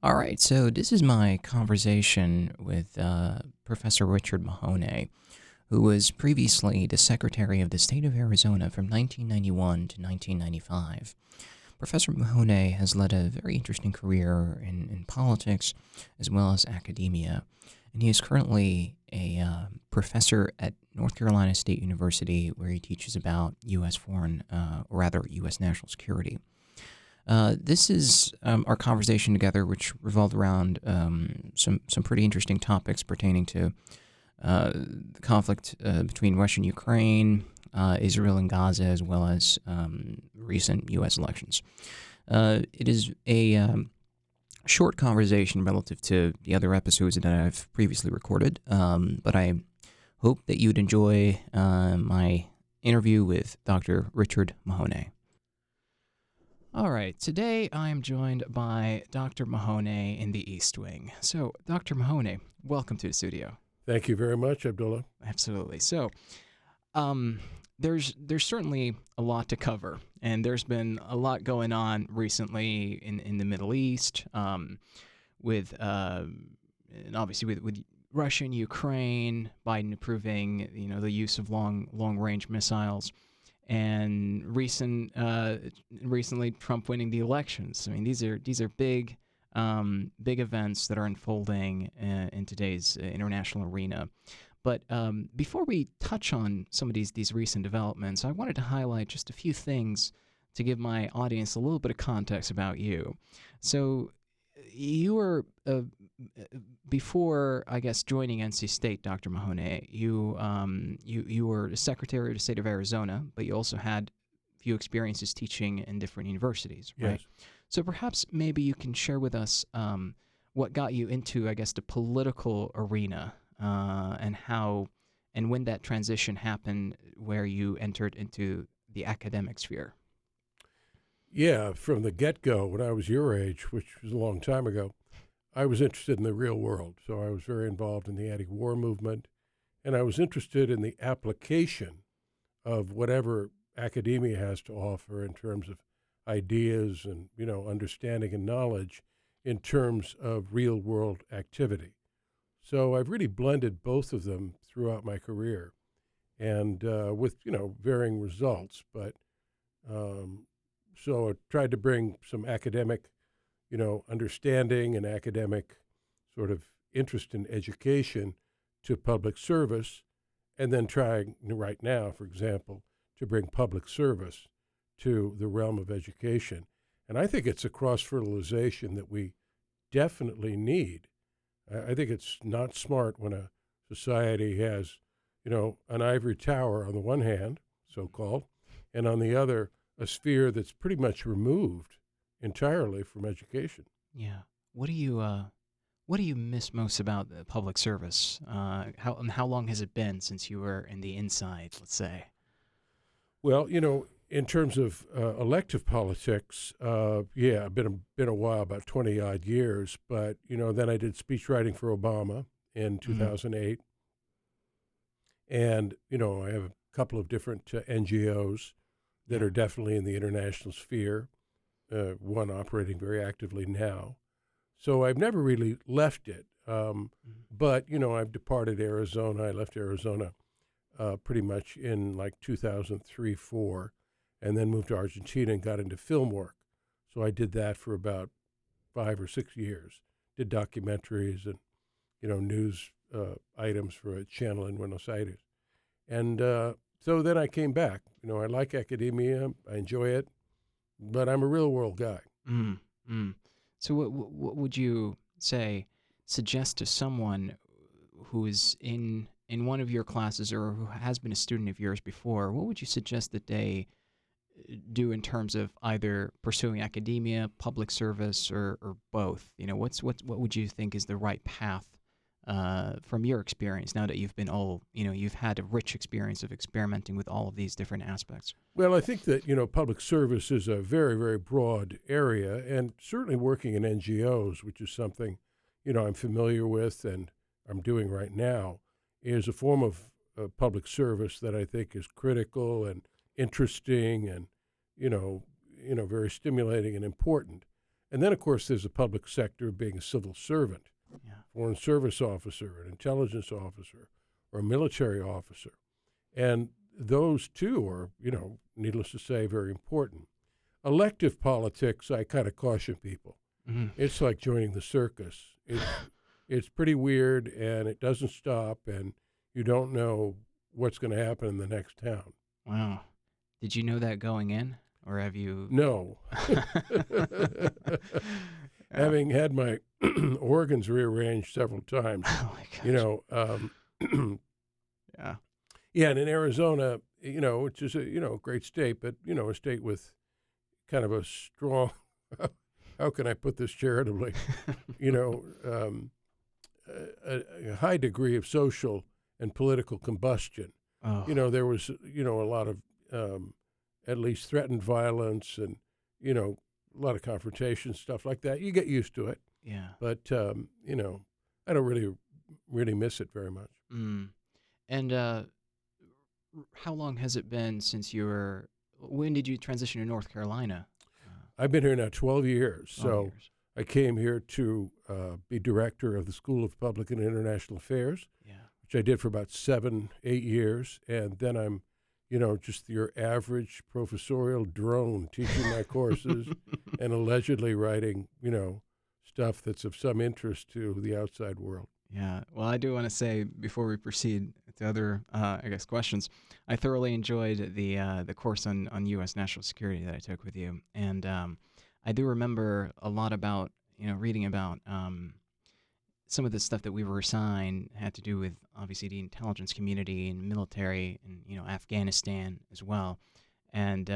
All right, so this is my conversation with Professor Richard Mahoney, who was previously the Secretary of the State of Arizona from 1991 to 1995. Professor Mahoney has led a very interesting career in politics as well as academia, and he is currently a professor at North Carolina State University, where he teaches about U.S. foreign, or rather, U.S. national security. This is our conversation together, which revolved around some pretty interesting topics pertaining to the conflict between Russia and Ukraine, Israel and Gaza, as well as recent U.S. elections. It is a short conversation relative to the other episodes that I've previously recorded, but I hope that you'd enjoy my interview with Dr. Richard Mahoney. All right, today I am joined by Dr. Mahoney in the East Wing. So, Dr. Mahoney, welcome to the studio. Thank you very much, Abdullah. Absolutely. So, there's certainly a lot to cover, and there's been a lot going on recently in the Middle East, with and obviously with Russia and Ukraine, Biden approving the use of long range missiles, and recently Trump winning the elections. I mean, these are big events that are unfolding in today's international arena. But before we touch on some of these recent developments, I wanted to highlight just a few things to give my audience a little bit of context about you. So you were, before, I guess, joining NC State, Dr. Mahoney, you were the Secretary of the State of Arizona, but you also had a few experiences teaching in different universities, right? Yes. So perhaps maybe you can share with us what got you into, I guess, the political arena, and how and when that transition happened where you entered into the academic sphere. Yeah, from the get-go, when I was your age, which was a long time ago, I was interested in the real world. So I was very involved in the anti-war movement, and I was interested in the application of whatever academia has to offer in terms of ideas and, understanding and knowledge in terms of real-world activity. So I've really blended both of them throughout my career, and with, varying results. But so I tried to bring some academic, understanding and academic sort of interest in education to public service, and then trying right now, for example, to bring public service to the realm of education. And I think it's a cross-fertilization that we definitely need. I think it's not smart when a society has, an ivory tower on the one hand, so-called, and on the other, a sphere that's pretty much removed entirely from education. Yeah. What do you miss most about the public service? How long has it been since you were in the inside, let's say? Well, in terms of elective politics, yeah, I've been a while, about 20 odd years. But then I did speech writing for Obama in 2008, and I have a couple of different NGOs that are definitely in the international sphere. One operating very actively now, so I've never really left it. But I've departed Arizona. I left Arizona pretty much in like 2003-04. And then moved to Argentina and got into film work. So I did that for about 5 or 6 years. Did documentaries and, news items for a channel in Buenos Aires. And so then I came back. I like academia. I enjoy it. But I'm a real world guy. So what would you suggest to someone who is in one of your classes or who has been a student of yours before? What would you suggest that they do in terms of either pursuing academia, public service, or both? What would you think is the right path from your experience now that you've had a rich experience of experimenting with all of these different aspects? Well, I think that, public service is a very, very broad area, and certainly working in NGOs, which is something, I'm familiar with and I'm doing right now, is a form of public service that I think is critical and interesting and, very stimulating and important. And then, of course, there's the public sector of being a civil servant, Yeah. foreign service officer, an intelligence officer, or a military officer. And those two are, needless to say, very important. Elective politics, I kind of caution people. Hmm. It's like joining the circus. It's pretty weird, and it doesn't stop, and you don't know what's going to happen in the next town. Wow. Did you know that going in, or have you? No. Having had my organs rearranged several times, Oh my gosh. Yeah. Yeah, and in Arizona, which is a great state, but a state with kind of a strong, how can I put this charitably, a high degree of social and political combustion. Oh. There was, a lot of at least threatened violence and, a lot of confrontation, stuff like that. You get used to it. Yeah. But, I don't really miss it very much. Mm. And how long has it been since when did you transition to North Carolina? I've been here now 12 years. 12 So years. I came here to be director of the School of Public and International Affairs, Yeah. which I did for about 7-8 years. And then I'm, just your average professorial drone teaching my courses and allegedly writing, stuff that's of some interest to the outside world. Yeah. Well, I do want to say before we proceed to other, questions, I thoroughly enjoyed the course on U.S. national security that I took with you, and I do remember a lot about reading about some of the stuff that we were assigned had to do with obviously the intelligence community and military and Afghanistan as well, and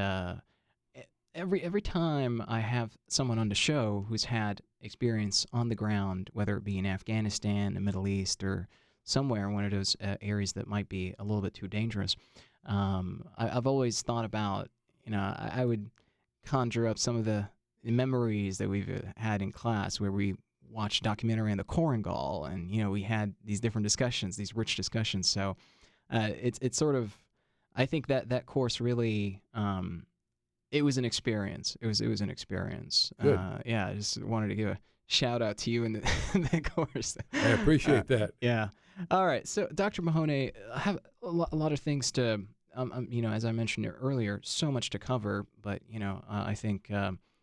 every time I have someone on the show who's had experience on the ground, whether it be in Afghanistan, the Middle East, or somewhere in one of those areas that might be a little bit too dangerous, I've always thought about, I would conjure up some of the memories that we've had in class where we watched a documentary on the Korengal, and we had these different discussions, these rich discussions. So it's sort of, I think that course really. It was an experience. It was an experience. Good. Yeah, I just wanted to give a shout out to you in the course. I appreciate that. Yeah. All right. So, Dr. Mahoney, I have a lot of things to, as I mentioned earlier, so much to cover. But I think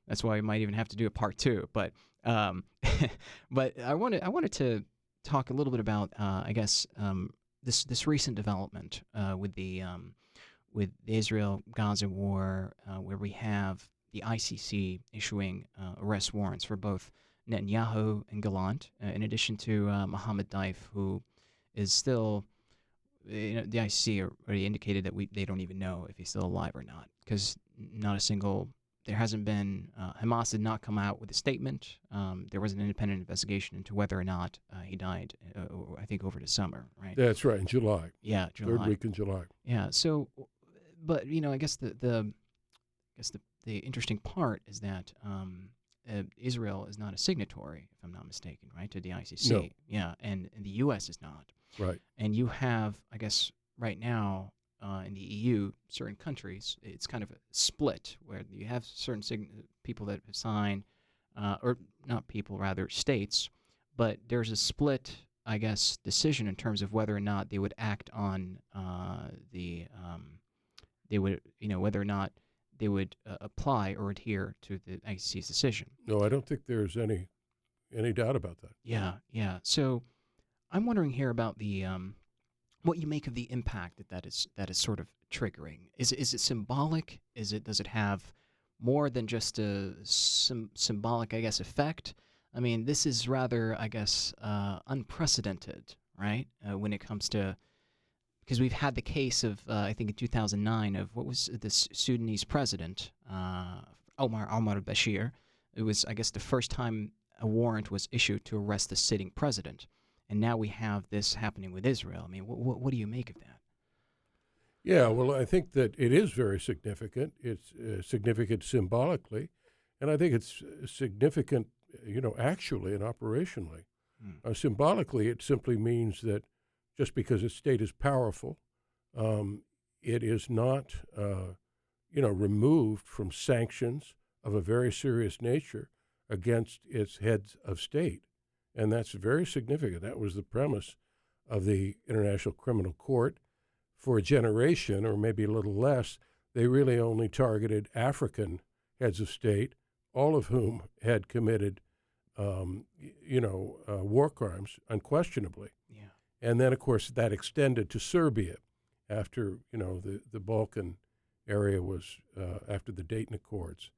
that's why we might even have to do a part 2. But but I wanted to talk a little bit about this recent development with the Israel-Gaza war, where we have the ICC issuing arrest warrants for both Netanyahu and Gallant, in addition to Mohammed Daif, who is still, the ICC already indicated that they don't even know if he's still alive or not, because there hasn't been, Hamas did not come out with a statement. There was an independent investigation into whether or not he died, I think over the summer, right? That's right, in July. Yeah, July. 3rd week in July. Yeah, so... But I guess the interesting part is that Israel is not a signatory, if I'm not mistaken, right, to the ICC. No. Yeah, and the U.S. is not. Right. And you have, I guess, right now in the EU, certain countries, it's kind of a split where you have certain people that have signed, or not people, rather states, but there's a split, I guess, decision in terms of whether or not they would act on whether or not they would apply or adhere to the ICC's decision. No, I don't think there's any doubt about that. Yeah. So I'm wondering here about the what you make of the impact that is sort of triggering. Is it symbolic? Does it have more than just a symbolic, I guess, effect? I mean, this is rather, I guess, unprecedented, right? When it comes to, because we've had the case of, I think in 2009, of what was the Sudanese president, Omar al-Bashir. It was, I guess, the first time a warrant was issued to arrest the sitting president. And now we have this happening with Israel. I mean, what do you make of that? Yeah, well, I think that it is very significant. It's significant symbolically, and I think it's significant, actually and operationally. Symbolically, it simply means that just because a state is powerful, it is not, removed from sanctions of a very serious nature against its heads of state. And that's very significant. That was the premise of the International Criminal Court. For a generation, or maybe a little less, they really only targeted African heads of state, all of whom had committed, war crimes, unquestionably. Yeah. And then, of course, that extended to Serbia after, the Balkan area was, after the Dayton Accords.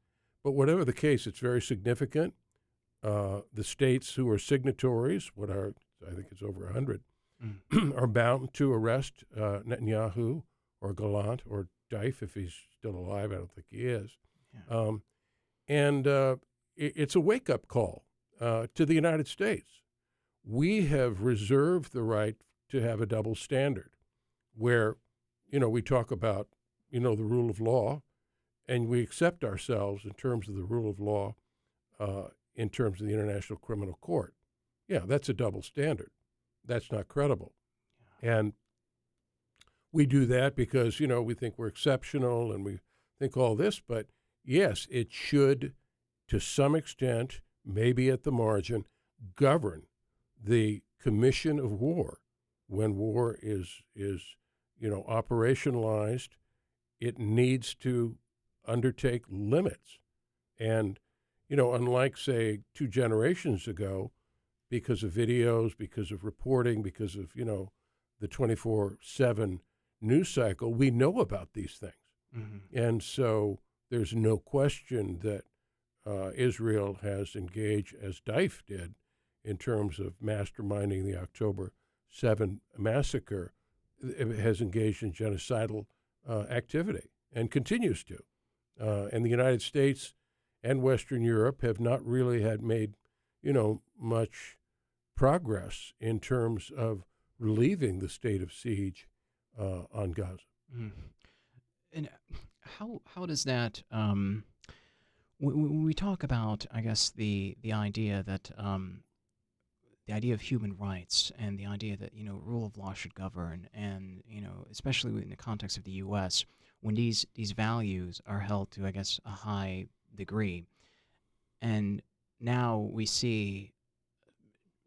But whatever the case, it's very significant. The states who are signatories, I think it's over 100, are bound to arrest Netanyahu or Gallant or Deif if he's still alive. I don't think he is. Yeah. It's a wake-up call to the United States. We have reserved the right to have a double standard where, we talk about, the rule of law, and we accept ourselves in terms of the rule of law in terms of the International Criminal Court. Yeah, that's a double standard. That's not credible. Yeah. And we do that because, we think we're exceptional and we think all this, but yes, it should, to some extent, maybe at the margin, govern the commission of war. When war is operationalized, it needs to undertake limits. And, unlike, say, 2 generations ago, because of videos, because of reporting, because of, the 24/7 news cycle, we know about these things. Mm-hmm. And so there's no question that Israel has engaged, as Deif did, in terms of masterminding the October 7 massacre, it has engaged in genocidal activity and continues to. And the United States and Western Europe have not really had made, much progress in terms of relieving the state of siege on Gaza. Mm. And how does that, when we talk about, I guess, the idea that, the idea of human rights and the idea that, rule of law should govern, and, especially in the context of the U.S., when these values are held to, I guess, a high degree, and now we see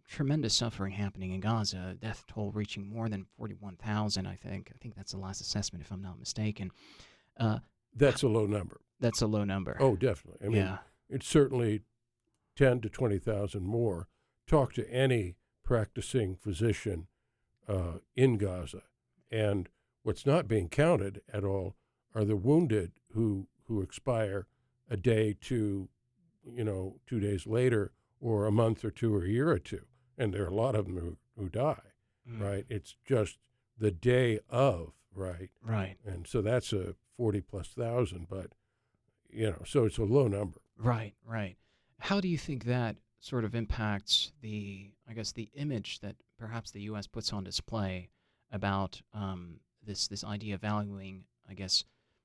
tremendous suffering happening in Gaza, death toll reaching more than 41,000, I think. I think that's the last assessment, if I'm not mistaken. That's a low number. That's a low number. Oh, definitely. I mean, It's certainly 10 to 20,000 more. Talk to any practicing physician in Gaza. And what's not being counted at all are the wounded who expire a day to, 2 days later, or a month or two, or a year or two. And there are a lot of them who die, right? It's just the day of, right? Right. And so that's a 40+ thousand, but, so it's a low number. Right, right. How do you think that sort of impacts the image that perhaps the U.S. puts on display about this idea of valuing,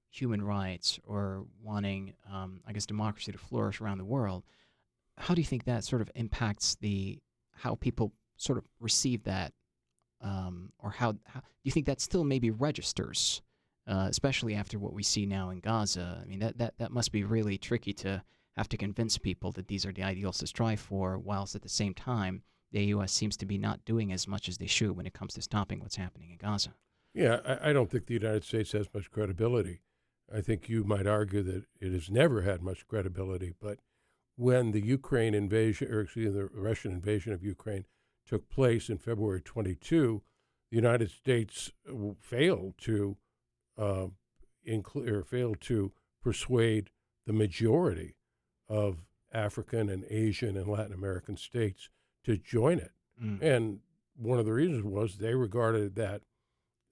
human rights, or wanting, democracy to flourish around the world? How do you think that sort of impacts how people sort of receive that, or how do you think that still maybe registers, especially after what we see now in Gaza? I mean, that must be really tricky to have to convince people that these are the ideals to strive for, whilst at the same time the U.S. seems to be not doing as much as they should when it comes to stopping what's happening in Gaza. Yeah, I don't think the United States has much credibility. I think you might argue that it has never had much credibility, but when the the Russian invasion of Ukraine took place in February 22, the United States failed to persuade the majority of African and Asian and Latin American states to join it. And one of the reasons was they regarded that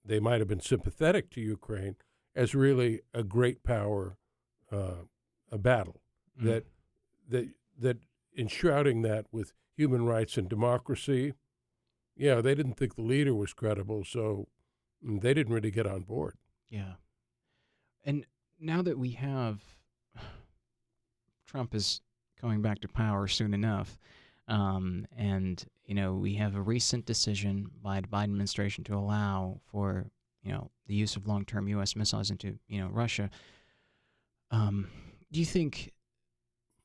they might have been sympathetic to Ukraine as really a great power, a battle that enshrouding that with human rights and democracy. Yeah, they didn't think the leader was credible, so they didn't really get on board. Yeah. And now that we have Trump is going back to power soon enough, and we have a recent decision by the Biden administration to allow for the use of long-term U.S. missiles into Russia. Do you think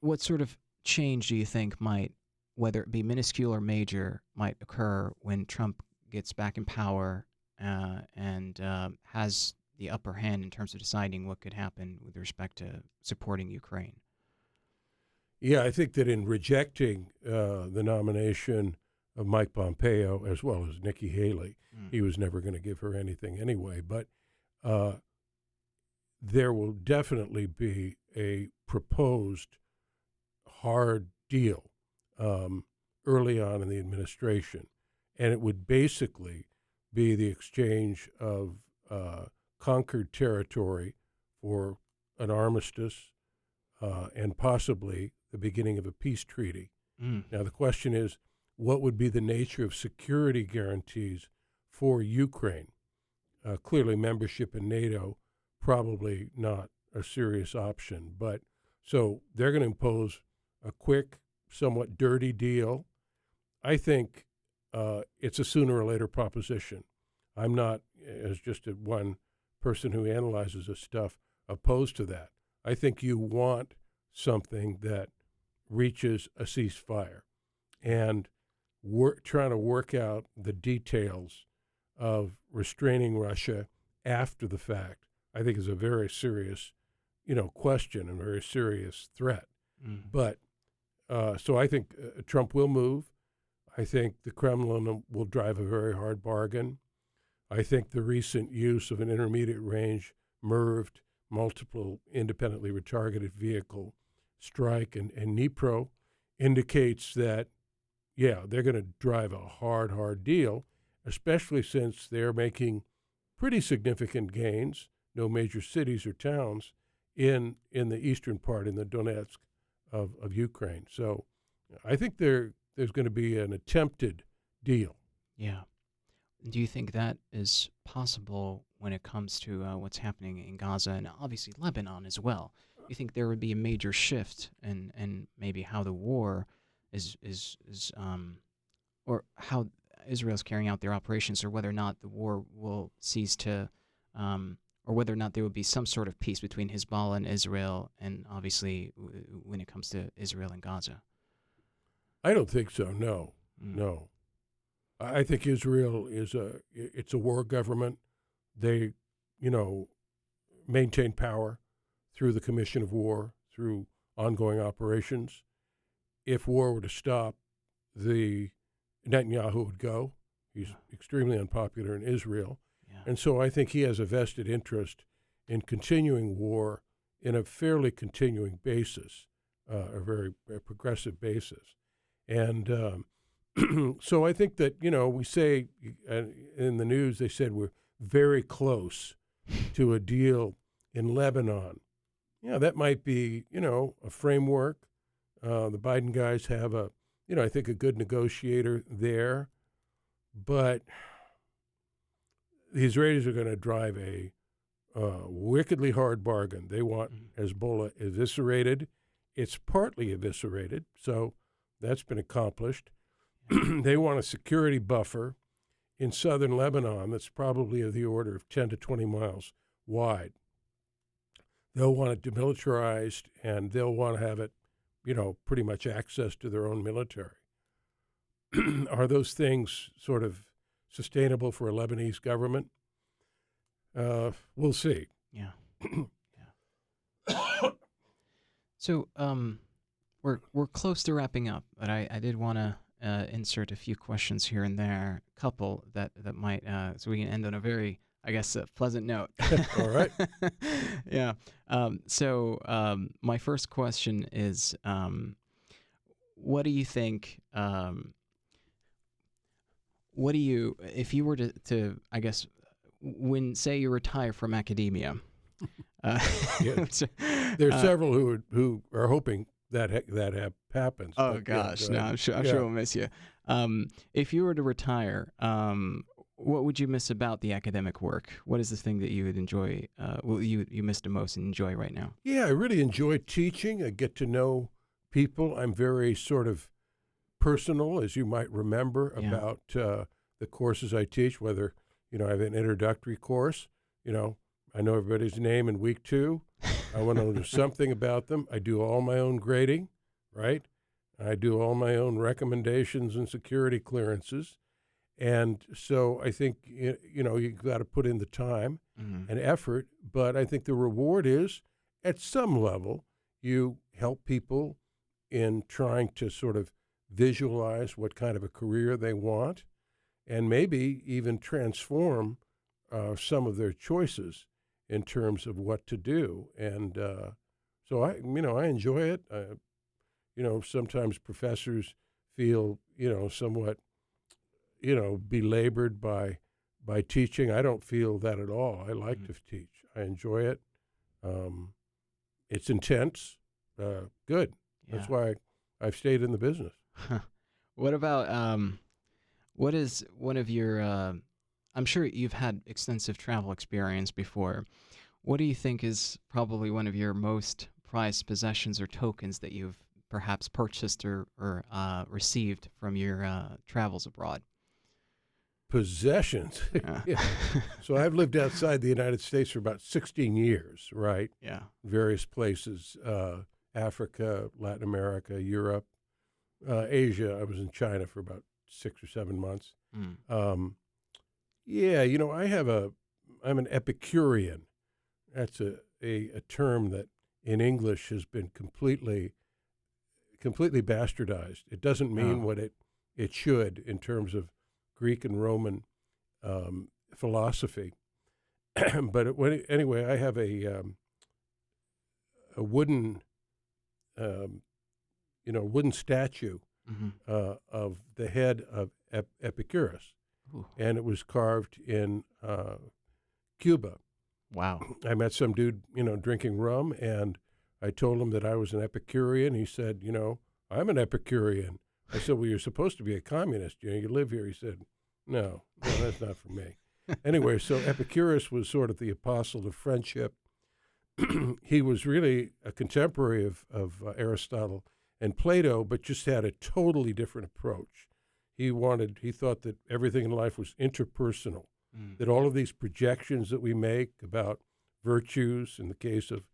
what sort of change do you think might, whether it be minuscule or major, might occur when Trump gets back in power and has the upper hand in terms of deciding what could happen with respect to supporting Ukraine? Yeah, I think that in rejecting the nomination of Mike Pompeo as well as Nikki Haley, he was never going to give her anything anyway. But there will definitely be a proposed hard deal early on in the administration, and it would basically be the exchange of conquered territory for an armistice and possibly the beginning of a peace treaty. Now, the question is, what would be the nature of security guarantees for Ukraine? Clearly, membership in NATO, probably not a serious option. But so they're going to impose a quick, somewhat dirty deal. I think it's a sooner or later proposition. I'm not, as just one person who analyzes this stuff, opposed to that. I think you want something that reaches a ceasefire, and trying to work out the details of restraining Russia after the fact, I think is a very serious, question and very serious threat. But so I think Trump will move. I think the Kremlin will drive a very hard bargain. I think the recent use of an intermediate range MIRV, multiple independently retargeted vehicle strike and Dnipro indicates that, yeah, they're going to drive a hard deal, especially since they're making pretty significant gains, no major cities or towns, in the eastern part, in the Donetsk of Ukraine. So I think there's going to be an attempted deal. Yeah. Do you think that is possible when it comes to what's happening in Gaza and obviously Lebanon as well? You think there would be a major shift in maybe how the war is or how Israel's carrying out their operations, or whether or not the war will cease to, or whether or not there will be some sort of peace between Hezbollah and Israel, and obviously when it comes to Israel and Gaza? I don't think so. No. I think Israel it's a war government. They, maintain power through the Commission of War, through ongoing operations. If war were to stop, Netanyahu would go. He's extremely unpopular in Israel. Yeah. And so I think he has a vested interest in continuing war in a fairly continuing basis, a very progressive basis. And so I think that, we say in the news, they said we're very close to a deal in Lebanon. Yeah, that might be, a framework. The Biden guys have I think a good negotiator there. But the Israelis are going to drive a wickedly hard bargain. They want Hezbollah eviscerated. It's partly eviscerated, so that's been accomplished. They want a security buffer in southern Lebanon that's probably of the order of 10 to 20 miles wide. They'll want it demilitarized, and they'll want to have it, pretty much access to their own military. Are those things sort of sustainable for a Lebanese government? We'll see. Yeah. Yeah. So we're close to wrapping up, but I did want to insert a few questions here and there, a couple that might, so we can end on a very, I guess, a pleasant note. All right. Yeah. So my first question is, what do you think, if you were to, I guess, when, say, you retire from academia, Yes. There are several who are hoping that happens. Oh, but, gosh, go no, ahead. I'm sure we'll miss you. If you were to retire, what would you miss about the academic work? What is the thing that you would enjoy, you miss the most and enjoy right now? Yeah, I really enjoy teaching. I get to know people. I'm very sort of personal, as you might remember, about the courses I teach, whether, I have an introductory course, I know everybody's name in week 2. I want to know something about them. I do all my own grading, right? I do all my own recommendations and security clearances. And so I think, you've got to put in the time and effort. But I think the reward is, at some level, you help people in trying to sort of visualize what kind of a career they want, and maybe even transform some of their choices in terms of what to do. And so I enjoy it. Sometimes professors feel, somewhat, belabored by teaching. I don't feel that at all. I like to teach. I enjoy it. It's intense. Good. Yeah. That's why I've stayed in the business. What about what is one of your? I'm sure you've had extensive travel experience before. What do you think is probably one of your most prized possessions or tokens that you've perhaps purchased or received from your travels abroad? Possessions. Yeah. So I've lived outside the United States for about 16 years, right? Yeah. Various places, Africa, Latin America, Europe, Asia. I was in China for about 6 or 7 months. I'm an Epicurean. That's a term that in English has been completely bastardized. It doesn't mean what it should in terms of Greek and Roman philosophy. But anyway, I have a wooden wooden statue of the head of Epicurus. Ooh. And it was carved in Cuba. Wow. I met some dude, drinking rum, and I told him that I was an Epicurean. He said, I'm an Epicurean. I said, well, you're supposed to be a communist. You live here. He said, no, that's not for me. Anyway, so Epicurus was sort of the apostle of friendship. He was really a contemporary of Aristotle and Plato, but just had a totally different approach. He thought that everything in life was interpersonal, that all of these projections that we make about virtues in the case of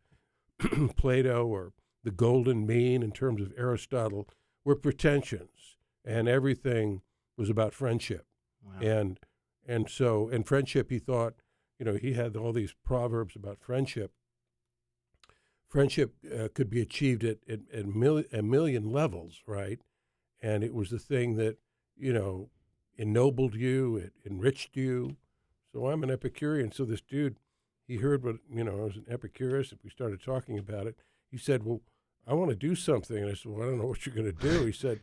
Plato, or the golden mean in terms of Aristotle, were pretensions, and everything was about friendship. Wow. And so in friendship, he thought, he had all these proverbs about friendship. Friendship could be achieved at a million levels, right? And it was the thing that, ennobled you, it enriched you. So I'm an Epicurean. So this dude, he heard what, I was an Epicurus. If we started talking about it, he said, well, I want to do something. And I said, well, I don't know what you're going to do. He said,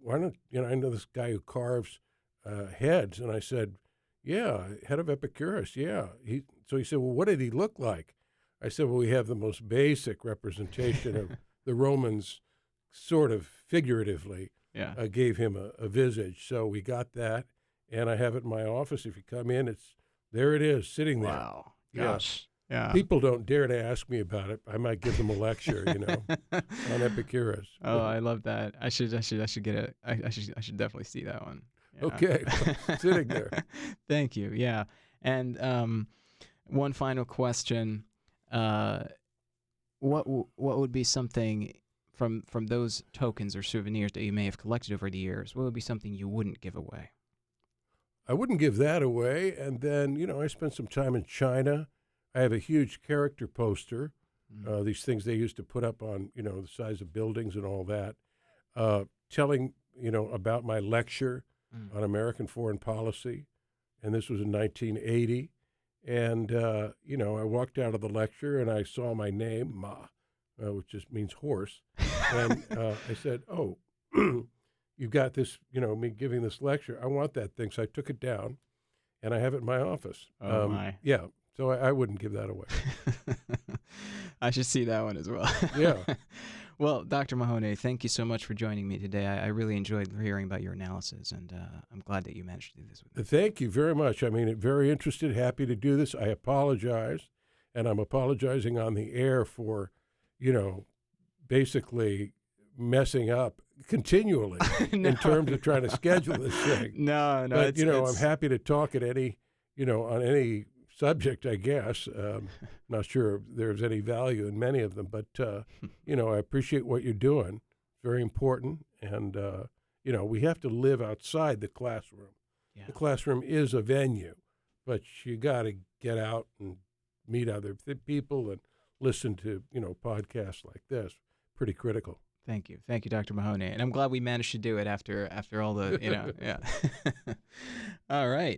why don't, I know this guy who carves heads. And I said, yeah, head of Epicurus, yeah. So he said, well, what did he look like? I said, well, we have the most basic representation of the Romans, sort of figuratively, gave him a visage. So we got that, and I have it in my office. If you come in, there it is, sitting there. Wow. Gosh. Yeah. People don't dare to ask me about it. I might give them a lecture, on Epicurus. Oh, I love that. I should get it. I should definitely see that one. Yeah. Okay, sitting there. Thank you. Yeah. And one final question. What would be something from those tokens or souvenirs that you may have collected over the years? What would be something you wouldn't give away? I wouldn't give that away. And then, I spent some time in China. I have a huge character poster, these things they used to put up on, the size of buildings and all that, telling, about my lecture on American foreign policy. And this was in 1980. And, I walked out of the lecture and I saw my name, Ma, which just means horse. And I said, oh, you've got this, me giving this lecture. I want that thing. So I took it down and I have it in my office. Oh, my. Yeah. So I wouldn't give that away. I should see that one as well. Yeah. Well, Dr. Mahoney, thank you so much for joining me today. I really enjoyed hearing about your analysis, and I'm glad that you managed to do this with me. Thank you very much. I mean, very interested, happy to do this. I apologize, and I'm apologizing on the air for, basically messing up continually in terms of trying to schedule this thing. No. But, I'm happy to talk at any, on any subject, I guess. Not sure if there's any value in many of them, but, I appreciate what you're doing. Very important. And, we have to live outside the classroom. Yeah. The classroom is a venue, but you got to get out and meet other people and listen to, podcasts like this. Pretty critical. Thank you, Dr. Mahoney, and I'm glad we managed to do it after all the, yeah. All right.